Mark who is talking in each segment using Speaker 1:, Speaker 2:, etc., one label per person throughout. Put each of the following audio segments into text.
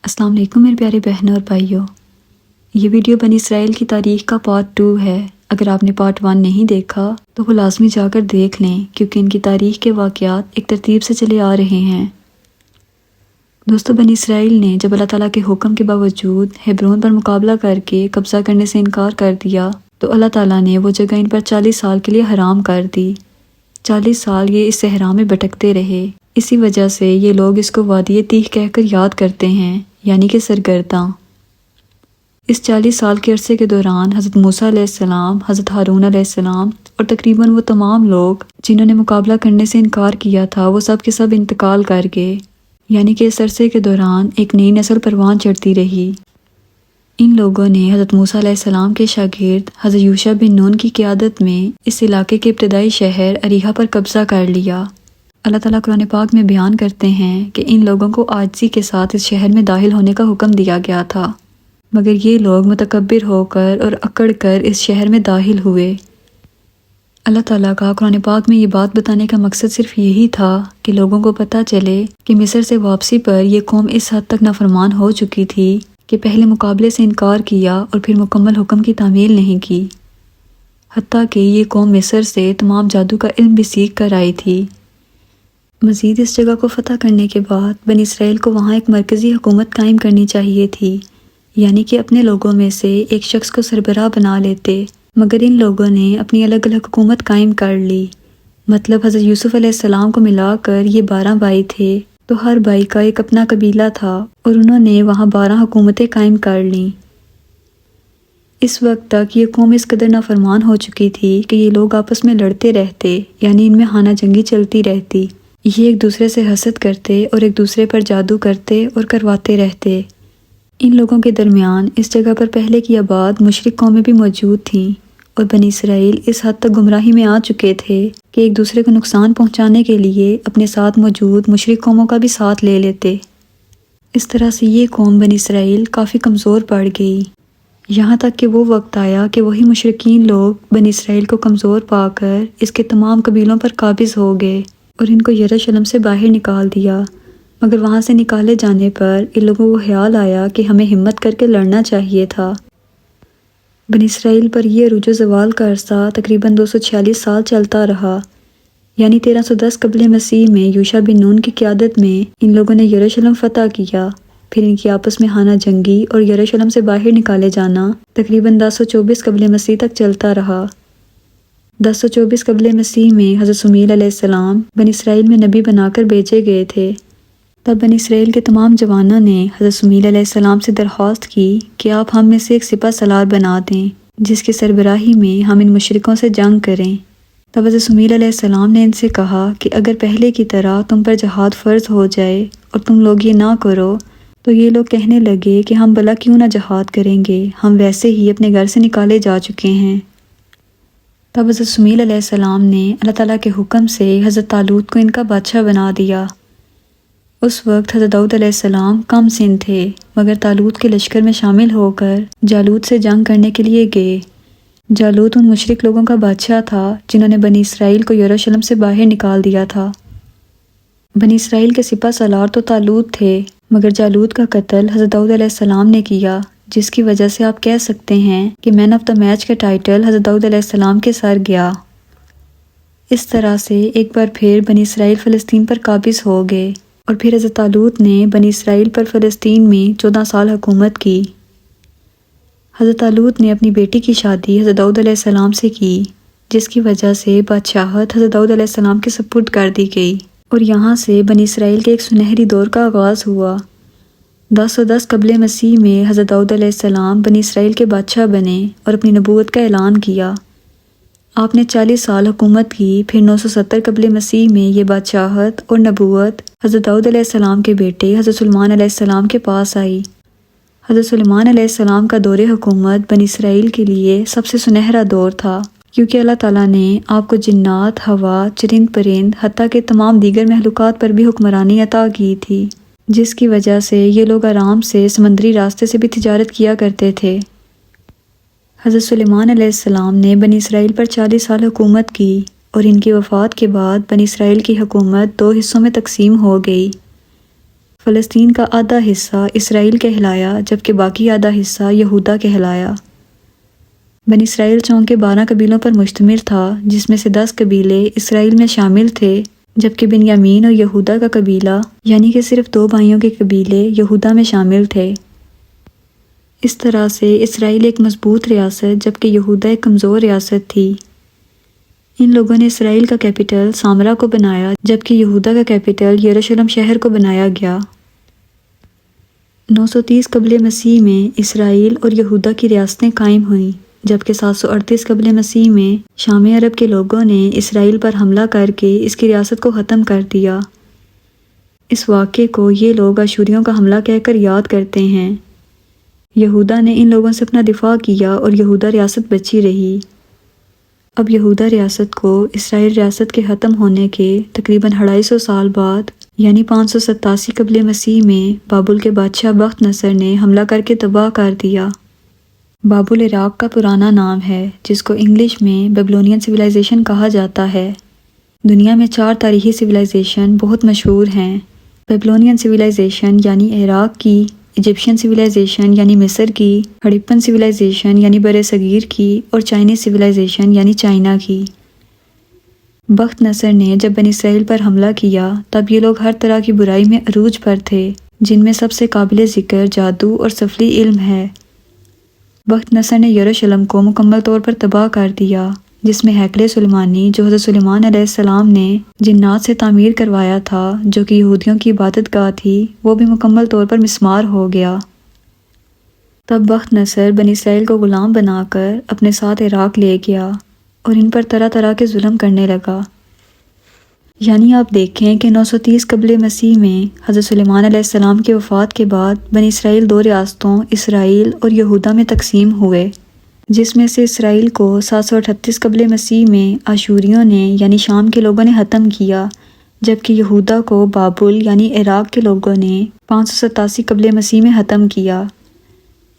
Speaker 1: السلام علیکم میرے پیارے بہنوں اور بھائیوں، یہ ویڈیو بنی اسرائیل کی تاریخ کا پارٹ 2 ہے۔ اگر آپ نے پارٹ 1 نہیں دیکھا تو وہ لازمی جا کر دیکھ لیں، کیونکہ ان کی تاریخ کے واقعات ایک ترتیب سے چلے آ رہے ہیں۔ دوستو، بنی اسرائیل نے جب اللہ تعالیٰ کے حکم کے باوجود ہیبرون پر مقابلہ کر کے قبضہ کرنے سے انکار کر دیا تو اللہ تعالیٰ نے وہ جگہ ان پر 40 سال کے لیے حرام کر دی۔ 40 سال یہ اس صحرا میں بھٹکتے رہے۔ اسی وجہ سے یہ لوگ اس کو وادی تیہ کہہ کر یاد کرتے ہیں، یعنی کہ سرگرداں۔ اس 40 سال کے عرصے کے دوران حضرت موسیٰ علیہ السلام، حضرت ہارون علیہ السلام اور تقریباً وہ تمام لوگ جنہوں نے مقابلہ کرنے سے انکار کیا تھا، وہ سب کے سب انتقال کر گئے، یعنی کہ اس عرصے کے دوران ایک نئی نسل پروان چڑھتی رہی۔ ان لوگوں نے حضرت موسیٰ علیہ السلام کے شاگرد حضرت یوشع بن نون کی قیادت میں اس علاقے کے ابتدائی شہر اریحا پر قبضہ کر لیا۔ اللہ تعالیٰ قرآن پاک میں بیان کرتے ہیں کہ ان لوگوں کو عاجزی کے ساتھ اس شہر میں داخل ہونے کا حکم دیا گیا تھا، مگر یہ لوگ متکبر ہو کر اور اکڑ کر اس شہر میں داخل ہوئے۔ اللہ تعالیٰ کا قرآن پاک میں یہ بات بتانے کا مقصد صرف یہی تھا کہ لوگوں کو پتہ چلے کہ مصر سے واپسی پر یہ قوم اس حد تک نافرمان ہو چکی تھی کہ پہلے مقابلے سے انکار کیا اور پھر مکمل حکم کی تعمیل نہیں کی، حتیٰ کہ یہ قوم مصر سے تمام جادو کا علم بھی سیکھ کر آئی تھی۔ مزید اس جگہ کو فتح کرنے کے بعد بنی اسرائیل کو وہاں ایک مرکزی حکومت قائم کرنی چاہیے تھی، یعنی کہ اپنے لوگوں میں سے ایک شخص کو سربراہ بنا لیتے، مگر ان لوگوں نے اپنی الگ الگ حکومت قائم کر لی۔ مطلب حضرت یوسف علیہ السلام کو ملا کر یہ 12 بھائی تھے، تو ہر بھائی کا ایک اپنا قبیلہ تھا اور انہوں نے وہاں 12 حکومتیں قائم کر لیں۔ اس وقت تک یہ قوم اس قدر نافرمان ہو چکی تھی کہ یہ لوگ آپس میں لڑتے رہتے، یعنی ان میں خانہ جنگی چلتی رہتی۔ یہ ایک دوسرے سے حسد کرتے اور ایک دوسرے پر جادو کرتے اور کرواتے رہتے۔ ان لوگوں کے درمیان اس جگہ پر پہلے کی آباد مشرک قومیں بھی موجود تھیں، اور بنی اسرائیل اس حد تک گمراہی میں آ چکے تھے کہ ایک دوسرے کو نقصان پہنچانے کے لیے اپنے ساتھ موجود مشرک قوموں کا بھی ساتھ لے لیتے۔ اس طرح سے یہ قوم بنی اسرائیل کافی کمزور پڑ گئی، یہاں تک کہ وہ وقت آیا کہ وہی مشرکین لوگ بنی اسرائیل کو کمزور پا کر اس کے تمام قبیلوں پر قابض ہو گئے اور ان کو یروشلم سے باہر نکال دیا۔ مگر وہاں سے نکالے جانے پر ان لوگوں کو خیال آیا کہ ہمیں ہمت کر کے لڑنا چاہیے تھا۔ بنی اسرائیل پر یہ عروج و زوال کا عرصہ تقریباً 246 سال چلتا رہا، یعنی 1310 قبل مسیح میں یوشع بن نون کی قیادت میں ان لوگوں نے یروشلم فتح کیا۔ پھر ان کی آپس میں خانہ جنگی اور یروشلم سے باہر نکالے جانا تقریباً 1024 قبل مسیح تک چلتا رہا۔ 1024 قبل مسیح میں حضرت صموئیل علیہ السلام بنی اسرائیل میں نبی بنا کر بھیجے گئے تھے۔ تب بنی اسرائیل کے تمام جوانوں نے حضرت صموئیل علیہ السلام سے درخواست کی کہ آپ ہم میں سے ایک سپہ سالار بنا دیں، جس کی سربراہی میں ہم ان مشرکوں سے جنگ کریں۔ تب حضرت صموئیل علیہ السلام نے ان سے کہا کہ اگر پہلے کی طرح تم پر جہاد فرض ہو جائے اور تم لوگ یہ نہ کرو تو یہ لوگ کہنے لگے کہ ہم بھلا کیوں نہ جہاد کریں گے، ہم ویسے ہی اپنے گھر سے نکالے جا چکے ہیں۔ تب حضرت صموئیل علیہ السلام نے اللہ تعالیٰ کے حکم سے حضرت طالوت کو ان کا بادشاہ بنا دیا۔ اس وقت حضرت داؤد علیہ السلام کم سن تھے، مگر طالوت کے لشکر میں شامل ہو کر جالوت سے جنگ کرنے کے لیے گئے۔ جالوت ان مشرک لوگوں کا بادشاہ تھا جنہوں نے بنی اسرائیل کو یروشلم سے باہر نکال دیا تھا۔ بنی اسرائیل کے سپہ سالار تو طالوت تھے، مگر جالوت کا قتل حضرت داؤد علیہ السلام نے کیا، جس کی وجہ سے آپ کہہ سکتے ہیں کہ مین آف دا میچ کا ٹائٹل حضرت داؤد علیہ السلام کے سر گیا۔ اس طرح سے ایک بار پھر بنی اسرائیل فلسطین پر قابض ہو گئے، اور پھر حضرت طالوت نے بنی اسرائیل پر فلسطین میں 14 سال حکومت کی۔ حضرت طالوت نے اپنی بیٹی کی شادی حضرت داؤد علیہ السلام سے کی، جس کی وجہ سے بادشاہت حضرت داؤد علیہ السلام کے سپرد کر دی گئی، اور یہاں سے بنی اسرائیل کے ایک سنہری دور کا آغاز ہوا۔ 1010 قبل مسیح میں حضرت داؤد علیہ السلام بنی اسرائیل کے بادشاہ بنے اور اپنی نبوت کا اعلان کیا۔ آپ نے 40 سال حکومت کی، پھر 970 قبل مسیح میں یہ بادشاہت اور نبوت حضرت داؤد علیہ السلام کے بیٹے حضرت سلیمان علیہ السلام کے پاس آئی۔ حضرت سلیمان علیہ السلام کا دور حکومت بنی اسرائیل کے لیے سب سے سنہرا دور تھا، کیونکہ اللہ تعالیٰ نے آپ کو جنات، ہوا، چرند پرند، حتیٰ کہ تمام دیگر مخلوقات پر بھی حکمرانی عطا کی تھی، جس کی وجہ سے یہ لوگ آرام سے سمندری راستے سے بھی تجارت کیا کرتے تھے۔ حضرت سلیمان علیہ السلام نے بنی اسرائیل پر 40 سال حکومت کی، اور ان کی وفات کے بعد بنی اسرائیل کی حکومت 2 حصوں میں تقسیم ہو گئی۔ فلسطین کا آدھا حصہ اسرائیل کہلایا جبکہ باقی آدھا حصہ یہودا کہلایا۔ بنی اسرائیل چونکہ 12 قبیلوں پر مشتمل تھا، جس میں سے 10 قبیلے اسرائیل میں شامل تھے، جبکہ بنیامین اور یہودا کا قبیلہ یعنی کہ صرف 2 بھائیوں کے قبیلے یہودا میں شامل تھے۔ اس طرح سے اسرائیل ایک مضبوط ریاست جبکہ یہودا ایک کمزور ریاست تھی۔ ان لوگوں نے اسرائیل کا کیپٹل سامرا کو بنایا جبکہ یہودا کا کیپٹل یروشلم شہر کو بنایا گیا۔ 930 قبل مسیح میں اسرائیل اور یہودا کی ریاستیں قائم ہوئیں، جبکہ 738 قبل مسیح میں شام عرب کے لوگوں نے اسرائیل پر حملہ کر کے اس کی ریاست کو ختم کر دیا۔ اس واقعے کو یہ لوگ اشوریوں کا حملہ کہہ کر یاد کرتے ہیں۔ یہودا نے ان لوگوں سے اپنا دفاع کیا اور یہودا ریاست بچی رہی۔ اب یہودا ریاست کو اسرائیل ریاست کے ختم ہونے کے تقریباً 250 سال بعد یعنی 587 قبل مسیح میں بابل کے بادشاہ بخت نصر نے حملہ کر کے تباہ کر دیا۔ بابل عراق کا پرانا نام ہے جس کو انگلش میں بیبلونین سویلائزیشن کہا جاتا ہے۔ دنیا میں 4 تاریخی سویلائزیشن بہت مشہور ہیں۔ بیبلونین سویلائزیشن یعنی عراق کی، ایجپشین سویلائزیشن یعنی مصر کی، ہڑپن سویلائزیشن یعنی بر صغیر کی، اور چائنیز سویلائزیشن یعنی چائنا کی۔ بخت نصر نے جب بنی اسرائیل پر حملہ کیا تب یہ لوگ ہر طرح کی برائی میں عروج پر تھے، جن میں سب سے قابل ذکر جادو اور سفلی علم ہے۔ بخت نصر نے یروشلم کو مکمل طور پر تباہ کر دیا، جس میں ہیکل سلیمانی جو حضرت سلیمان علیہ السلام نے جنات سے تعمیر کروایا تھا، جو کہ یہودیوں کی عبادت گاہ تھی، وہ بھی مکمل طور پر مسمار ہو گیا۔ تب بخت نصر بنی اسرائیل کو غلام بنا کر اپنے ساتھ عراق لے گیا اور ان پر طرح طرح کے ظلم کرنے لگا۔ یعنی آپ دیکھیں کہ 930 قبل مسیح میں حضرت سلیمان علیہ السلام کی وفات کے بعد بنی اسرائیل 2 ریاستوں اسرائیل اور یہودا میں تقسیم ہوئے، جس میں سے اسرائیل کو 738 قبل مسیح میں آشوریوں نے یعنی شام کے لوگوں نے ختم کیا، جبکہ یہودا کو بابل یعنی عراق کے لوگوں نے 587 قبل مسیح میں ختم کیا۔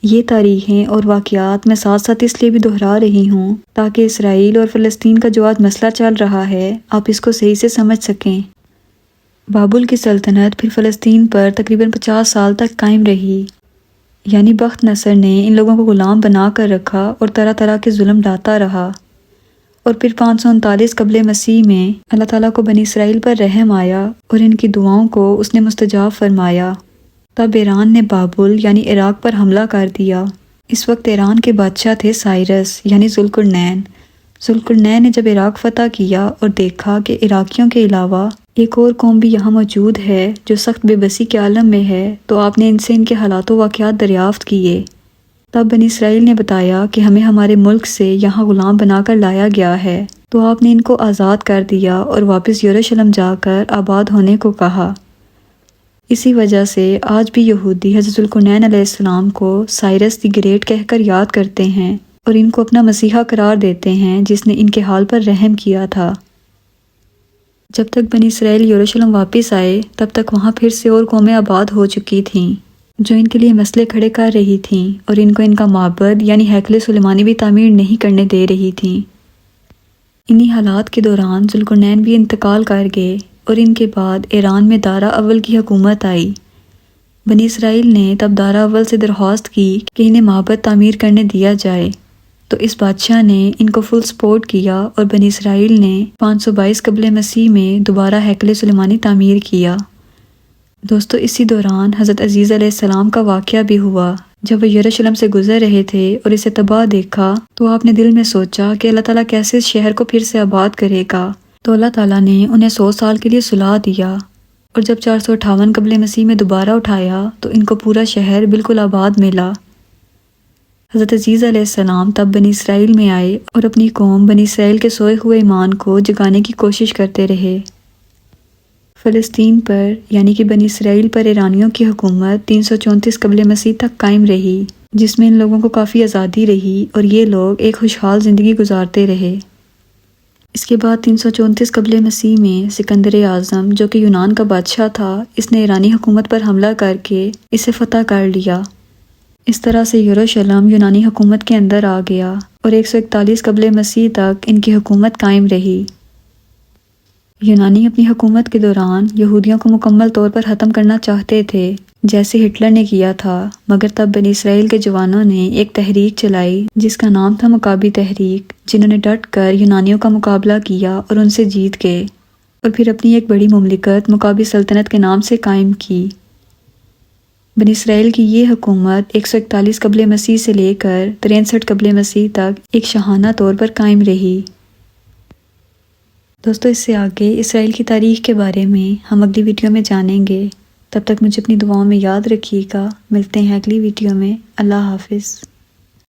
Speaker 1: یہ تاریخیں اور واقعات میں ساتھ ساتھ اس لیے بھی دہرا رہی ہوں تاکہ اسرائیل اور فلسطین کا جو آج مسئلہ چل رہا ہے آپ اس کو صحیح سے سمجھ سکیں۔ بابل کی سلطنت پھر فلسطین پر تقریباً 50 سال تک قائم رہی، یعنی بخت نصر نے ان لوگوں کو غلام بنا کر رکھا اور طرح طرح کے ظلم ڈالتا رہا، اور پھر 539 قبل مسیح میں اللہ تعالیٰ کو بنی اسرائیل پر رحم آیا اور ان کی دعاؤں کو اس نے مستجاب فرمایا۔ تب ایران نے بابل یعنی عراق پر حملہ کر دیا۔ اس وقت ایران کے بادشاہ تھے سائرس یعنی ذوالقرنین۔ ذوالقرنین نے جب عراق فتح کیا اور دیکھا کہ عراقیوں کے علاوہ ایک اور قوم بھی یہاں موجود ہے جو سخت بے بسی کے عالم میں ہے، تو آپ نے ان سے ان کے حالات و واقعات دریافت کیے۔ تب بنی اسرائیل نے بتایا کہ ہمیں ہمارے ملک سے یہاں غلام بنا کر لایا گیا ہے، تو آپ نے ان کو آزاد کر دیا اور واپس یروشلم جا کر آباد ہونے کو کہا۔ اسی وجہ سے آج بھی یہودی حضرت ذوالقرنین علیہ السلام کو سائرس دی گریٹ کہہ کر یاد کرتے ہیں اور ان کو اپنا مسیحا قرار دیتے ہیں جس نے ان کے حال پر رحم کیا تھا۔ جب تک بنی اسرائیل یروشلم واپس آئے تب تک وہاں پھر سے اور قومیں آباد ہو چکی تھیں جو ان کے لیے مسئلے کھڑے کر رہی تھیں اور ان کو ان کا معبد یعنی ہیکل سلیمانی بھی تعمیر نہیں کرنے دے رہی تھیں۔ انہی حالات کے دوران ذوالقرنین بھی انتقال کر گئے اور ان کے بعد ایران میں دارا اول کی حکومت آئی۔ بنی اسرائیل نے تب دارا اول سے درخواست کی کہ انہیں معبد تعمیر کرنے دیا جائے، تو اس بادشاہ نے ان کو فل سپورٹ کیا اور بنی اسرائیل نے 522 قبل مسیح میں دوبارہ ہیکل سلیمانی تعمیر کیا۔ دوستو، اسی دوران حضرت عزیز علیہ السلام کا واقعہ بھی ہوا۔ جب وہ یروشلم سے گزر رہے تھے اور اسے تباہ دیکھا تو آپ نے دل میں سوچا کہ اللہ تعالیٰ کیسے اس شہر کو پھر سے آباد کرے گا، تو اللہ تعالیٰ نے انہیں 100 سال کے لیے صلح دیا، اور جب 458 قبل مسیح میں دوبارہ اٹھایا تو ان کو پورا شہر بالکل آباد ملا۔ حضرت عزیز علیہ السلام تب بنی اسرائیل میں آئے اور اپنی قوم بنی اسرائیل کے سوئے ہوئے ایمان کو جگانے کی کوشش کرتے رہے۔ فلسطین پر یعنی کہ بنی اسرائیل پر ایرانیوں کی حکومت 334 قبل مسیح تک قائم رہی، جس میں ان لوگوں کو کافی آزادی رہی اور یہ لوگ ایک خوشحال زندگی گزارتے رہے۔ اس کے بعد 334 قبل مسیح میں سکندر اعظم جو کہ یونان کا بادشاہ تھا، اس نے ایرانی حکومت پر حملہ کر کے اسے فتح کر لیا۔ اس طرح سے یروشلم یونانی حکومت کے اندر آ گیا اور 141 قبل مسیح تک ان کی حکومت قائم رہی۔ یونانی اپنی حکومت کے دوران یہودیوں کو مکمل طور پر ختم کرنا چاہتے تھے جیسے ہٹلر نے کیا تھا، مگر تب بنی اسرائیل کے جوانوں نے ایک تحریک چلائی جس کا نام تھا مکابی تحریک، جنہوں نے ڈٹ کر یونانیوں کا مقابلہ کیا اور ان سے جیت گئے اور پھر اپنی ایک بڑی مملکت مکابی سلطنت کے نام سے قائم کی۔ بنی اسرائیل کی یہ حکومت 141 قبل مسیح سے لے کر 63 قبل مسیح تک ایک شاہانہ طور پر قائم رہی۔ دوستو، اس سے آگے اسرائیل کی تاریخ کے بارے میں ہم اگلی ویڈیو میں جانیں گے۔ تب تک مجھے اپنی دعاؤں میں یاد رکھیے گا۔ ملتے ہیں اگلی ویڈیو میں۔ اللہ حافظ۔